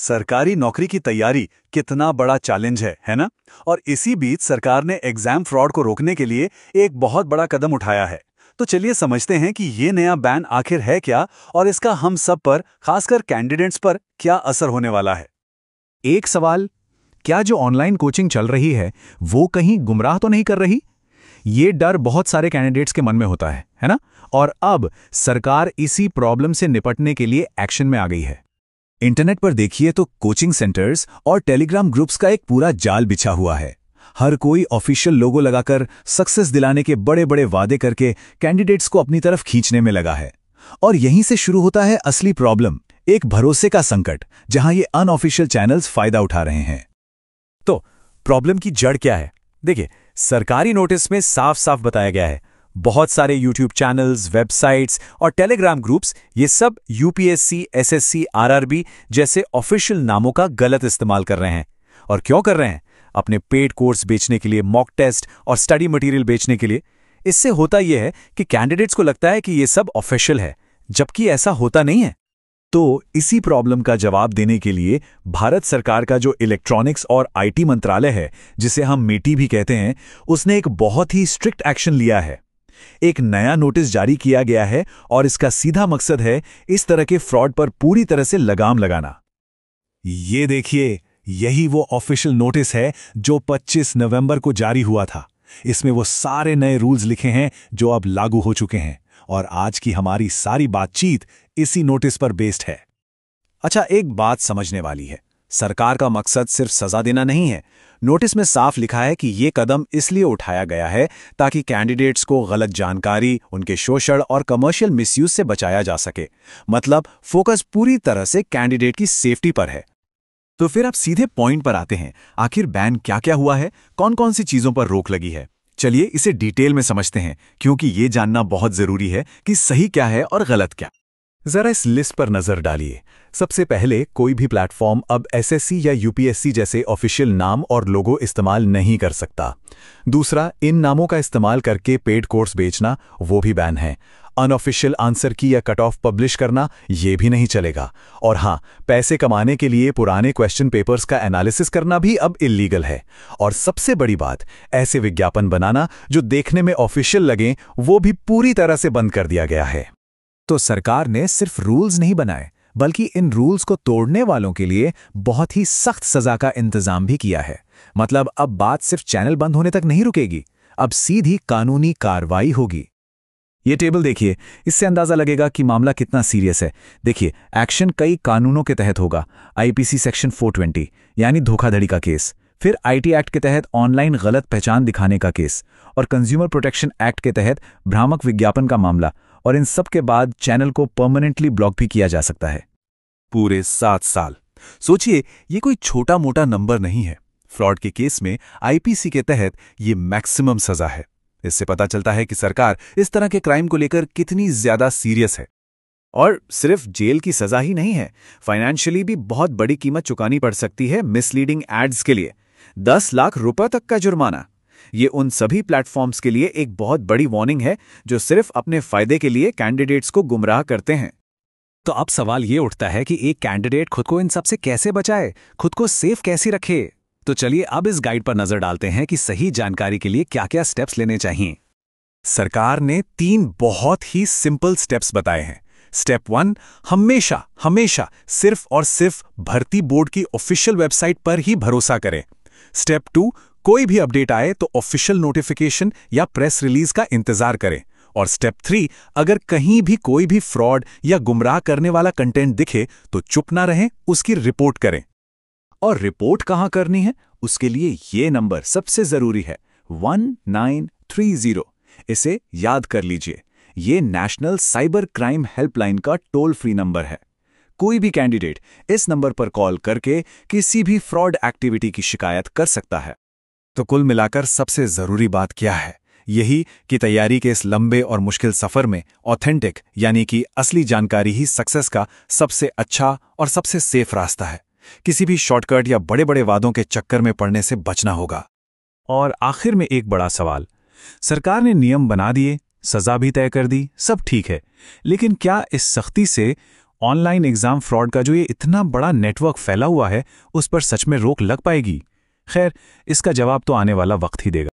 सरकारी नौकरी की तैयारी कितना बड़ा चैलेंज है ना? और इसी बीच सरकार ने एग्जाम फ्रॉड को रोकने के लिए एक बहुत बड़ा कदम उठाया है। तो चलिए समझते हैं कि ये नया बैन आखिर है क्या और इसका हम सब पर, खासकर कैंडिडेट्स पर, क्या असर होने वाला है। एक सवाल, क्या जो ऑनलाइन कोचिंग चल रही है वो कहीं गुमराह तो नहीं कर रही? ये डर बहुत सारे कैंडिडेट्स के मन में होता है ना? और अब सरकार इसी प्रॉब्लम से निपटने के लिए एक्शन में आ गई है। इंटरनेट पर देखिए तो कोचिंग सेंटर्स और टेलीग्राम ग्रुप्स का एक पूरा जाल बिछा हुआ है। हर कोई ऑफिशियल लोगो लगाकर, सक्सेस दिलाने के बड़े बड़े वादे करके कैंडिडेट्स को अपनी तरफ खींचने में लगा है। और यहीं से शुरू होता है असली प्रॉब्लम, एक भरोसे का संकट, जहां ये अनऑफिशियल चैनल्स फायदा उठा रहे हैं। तो प्रॉब्लम की जड़ क्या है? देखिए, सरकारी नोटिस में साफ साफ बताया गया है, बहुत सारे यूट्यूब चैनल्स, वेबसाइट्स और टेलीग्राम ग्रुप्स ये सब यूपीएससी, एसएससी, आरआरबी जैसे ऑफिशियल नामों का गलत इस्तेमाल कर रहे हैं। और क्यों कर रहे हैं? अपने पेड कोर्स बेचने के लिए, मॉक टेस्ट और स्टडी मटेरियल बेचने के लिए। इससे होता यह है कि कैंडिडेट्स को लगता है कि ये सब ऑफिशियल है, जबकि ऐसा होता नहीं है। तो इसी प्रॉब्लम का जवाब देने के लिए भारत सरकार का जो इलेक्ट्रॉनिक्स और आईटी मंत्रालय है, जिसे हम मेटी भी कहते हैं, उसने एक बहुत ही स्ट्रिक्ट एक्शन लिया है। एक नया नोटिस जारी किया गया है और इसका सीधा मकसद है इस तरह के फ्रॉड पर पूरी तरह से लगाम लगाना। ये देखिए, यही वो ऑफिशियल नोटिस है जो 25 नवंबर को जारी हुआ था। इसमें वो सारे नए रूल्स लिखे हैं जो अब लागू हो चुके हैं, और आज की हमारी सारी बातचीत इसी नोटिस पर बेस्ड है। अच्छा, एक बात समझने वाली है, सरकार का मकसद सिर्फ सजा देना नहीं है। नोटिस में साफ लिखा है कि ये कदम इसलिए उठाया गया है ताकि कैंडिडेट्स को गलत जानकारी, उनके शोषण और कमर्शियल मिसयूज से बचाया जा सके। मतलब फोकस पूरी तरह से कैंडिडेट की सेफ्टी पर है। तो फिर आप सीधे पॉइंट पर आते हैं, आखिर बैन क्या क्या हुआ है, कौन कौन सी चीजों पर रोक लगी है। चलिए इसे डिटेल में समझते हैं, क्योंकि ये जानना बहुत जरूरी है कि सही क्या है और गलत क्या। जरा इस लिस्ट पर नजर डालिए। सबसे पहले, कोई भी प्लेटफॉर्म अब एसएससी या यूपीएससी जैसे ऑफिशियल नाम और लोगो इस्तेमाल नहीं कर सकता। दूसरा, इन नामों का इस्तेमाल करके पेड कोर्स बेचना, वो भी बैन है। अनऑफिशियल आंसर की या कट ऑफ पब्लिश करना, ये भी नहीं चलेगा। और हाँ, पैसे कमाने के लिए पुराने क्वेश्चन पेपर्स का एनालिसिस करना भी अब इल्लीगल है। और सबसे बड़ी बात, ऐसे विज्ञापन बनाना जो देखने में ऑफिशियल लगें, वो भी पूरी तरह से बंद कर दिया गया है। तो सरकार ने सिर्फ रूल्स नहीं बनाए, बल्कि इन रूल्स को तोड़ने वालों के लिए बहुत ही सख्त सजा का इंतजाम भी किया है। मतलब अब बात सिर्फ चैनल बंद होने तक नहीं रुकेगी, अब सीधी कानूनी कार्रवाई होगी। ये टेबल देखिए, इससे अंदाजा लगेगा कि मामला कितना सीरियस है। देखिए, एक्शन कई कानूनों के तहत होगा। आईपीसी सेक्शन 420 यानी धोखाधड़ी का केस, फिर आईटी एक्ट के तहत ऑनलाइन गलत पहचान दिखाने का केस, और कंज्यूमर प्रोटेक्शन एक्ट के तहत भ्रामक विज्ञापन का मामला। और इन सब के बाद चैनल को परमानेंटली ब्लॉक भी किया जा सकता है। पूरे 7 साल। सोचिए, ये कोई छोटा मोटा नंबर नहीं है। फ्रॉड के केस में आईपीसी के तहत ये मैक्सिमम सजा है। इससे पता चलता है कि सरकार इस तरह के क्राइम को लेकर कितनी ज्यादा सीरियस है। और सिर्फ जेल की सजा ही नहीं है, फाइनेंशियली भी बहुत बड़ी कीमत चुकानी पड़ सकती है मिसलीडिंग एड्स के लिए। 10 लाख रुपए तक का जुर्माना। ये उन सभी प्लेटफॉर्म्स के लिए एक बहुत बड़ी वार्निंग है जो सिर्फ अपने फायदे के लिए कैंडिडेट्स को गुमराह करते हैं। तो अब सवाल ये उठता है कि एक कैंडिडेट खुद को इन सब से कैसे बचाए, खुद को सेफ कैसे रखे। तो चलिए अब इस गाइड पर नजर डालते हैं कि सही जानकारी के लिए क्या क्या स्टेप्स लेने चाहिए। सरकार ने 3 बहुत ही सिंपल स्टेप्स बताए हैं। स्टेप 1, हमेशा हमेशा सिर्फ और सिर्फ भर्ती बोर्ड की ऑफिशियल वेबसाइट पर ही भरोसा करें। स्टेप 2, कोई भी अपडेट आए तो ऑफिशियल नोटिफिकेशन या प्रेस रिलीज का इंतजार करें। और स्टेप 3, अगर कहीं भी कोई भी फ्रॉड या गुमराह करने वाला कंटेंट दिखे तो चुप ना रहें, उसकी रिपोर्ट करें। और रिपोर्ट कहां करनी है, उसके लिए ये नंबर सबसे जरूरी है, 1930। इसे याद कर लीजिए, ये नेशनल साइबर क्राइम हेल्पलाइन का टोल फ्री नंबर है। कोई भी कैंडिडेट इस नंबर पर कॉल करके किसी भी फ्रॉड एक्टिविटी की शिकायत कर सकता है। तो कुल मिलाकर सबसे जरूरी बात क्या है? यही कि तैयारी के इस लंबे और मुश्किल सफर में ऑथेंटिक यानी कि असली जानकारी ही सक्सेस का सबसे अच्छा और सबसे सेफ रास्ता है। किसी भी शॉर्टकट या बड़े बड़े वादों के चक्कर में पड़ने से बचना होगा। और आखिर में एक बड़ा सवाल, सरकार ने नियम बना दिए, सजा भी तय कर दी, सब ठीक है, लेकिन क्या इस सख्ती से ऑनलाइन एग्जाम फ्रॉड का जो ये इतना बड़ा नेटवर्क फैला हुआ है, उस पर सच में रोक लग पाएगी? खैर, इसका जवाब तो आने वाला वक्त ही देगा।